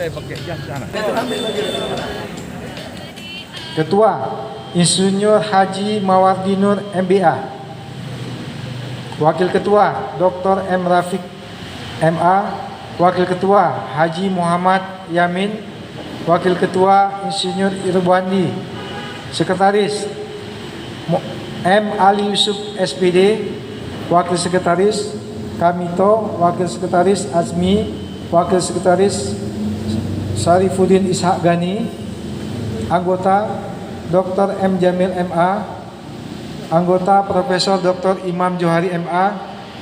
saya pakai jas sana. Ketua Insinyur Haji Mawardi Nur MBA. Wakil Ketua Dr. M. Rafiq MA. Wakil Ketua Haji Muhammad Yamin. Wakil Ketua Insinyur Irwandi. Sekretaris M. Ali Yusuf SPD. Wakil Sekretaris Kamito. Wakil Sekretaris Azmi. Wakil Sekretaris Sarifuddin Ishak Gani. Anggota Dr. M. Jamil MA. Anggota Profesor Dr. Imam Johari MA.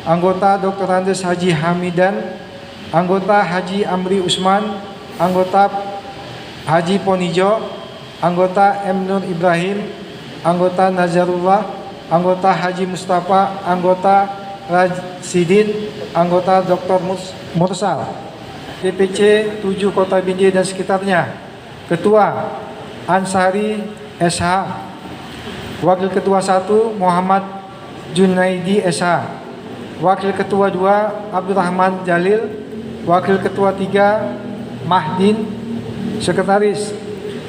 Anggota Dr. Andes Haji Hamidan. Anggota Haji Amri Usman. Anggota Haji Ponijo. Anggota M. Nur Ibrahim. Anggota Nazarullah. Anggota Haji Mustafa. Anggota Rasidin. Anggota Dr. Mursal. DPC 7 Kota Binjai dan sekitarnya. Ketua Ansari SH. Wakil Ketua 1 Muhammad Junaidi SH. Wakil Ketua 2 Abdurrahman Jalil. Wakil Ketua 3 Mahdin. Sekretaris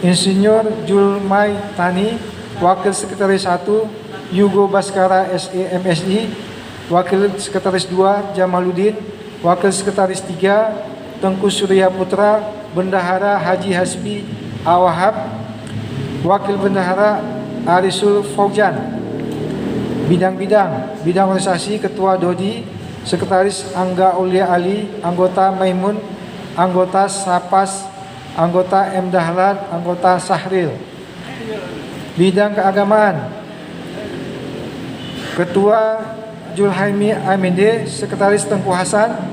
Insinyur Julmai Tani. Wakil Sekretaris 1 Yugo Baskara SE MSI. Wakil Sekretaris 2 Jamaluddin. Wakil Sekretaris 3 Tengku Surya Putra. Bendahara Haji Hasbi Awahab. Wakil Bendahara Arisul Fauzan. Bidang-bidang organisasi Ketua Dodi. Sekretaris Angga Aulia Ali. Anggota Maimun. Anggota Sapas. Anggota M. Dahlan. Anggota Sahril. Bidang keagamaan Ketua Julhaimi AMD. Sekretaris Tengku Hasan.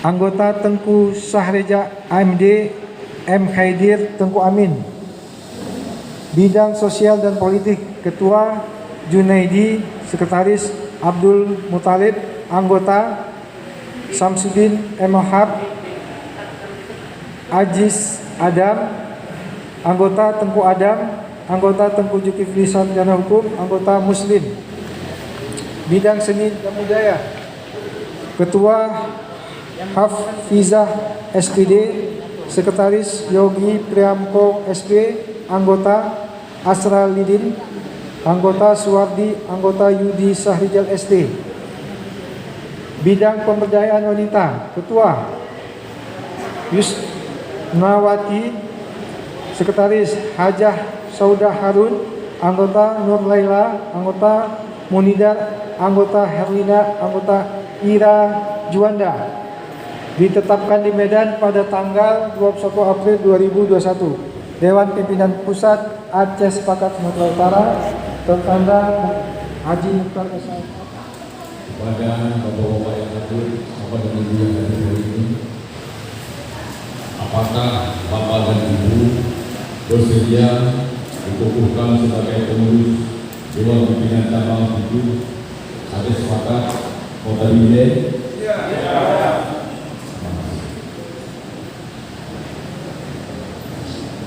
Anggota Tengku Sahreja AMD M. Khaidir Tengku Amin. Bidang sosial dan politik Ketua Junaidi. Sekretaris Abdul Muthalib. Anggota Samsudin M. Wahab. Aziz Adam. Anggota Tengku Adam. Anggota Tengku Zulkifli Sarjana Hukum. Anggota Muslim. Bidang seni dan budaya Ketua Hafizah SPD. Sekretaris Yogi Priamko SP. Anggota Asralidin. Anggota Suwardi. Anggota Yudi Sahrijal SD. Bidang pemberdayaan wanita Ketua Yusnawati. Sekretaris Hajah Saudah Harun. Anggota Nur Laila. Anggota Munidar. Anggota Herlina. Anggota Ira Juanda. Ditetapkan di Medan pada tanggal 21 April 2021. Dewan Pimpinan Pusat Aceh Sepakat Sumatera Utara. Tertanda Haji Mukhtar S.A. Kepada bapak-bapak yang hadir, bapak dan ibu yang hadir hari ini, apakah bapak dan ibu bersedia dikukuhkan sebagai pengurus Dewan Pimpinan Cabang 7 Aceh Sepakat Kota Binjai?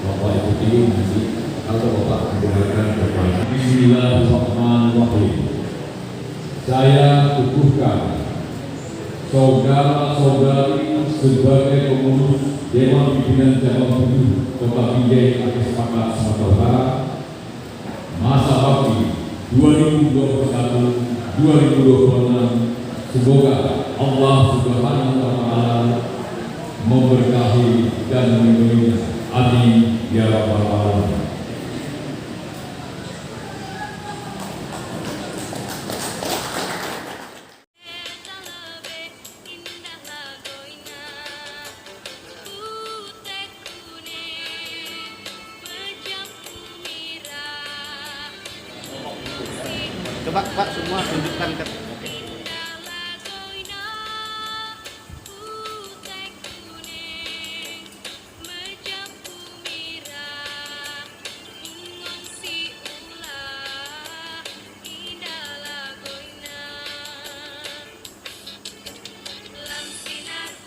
Bapak ikuti nanti atau bapak dengarkan kepada Bismillahirrahmanirrahim. Saya kukuhkan saudara-saudari sebagai pengurus Dewan Pimpinan Cabang 7 Kota Binjai Aceh Sepakat Sumatera Utara masa bakti 2021-2026. Semoga Allah Subhanahu wa Ta'ala memberkahi dan melindungi. Amin ya rabbal alamin. Coba Pak semua tunjukkan ke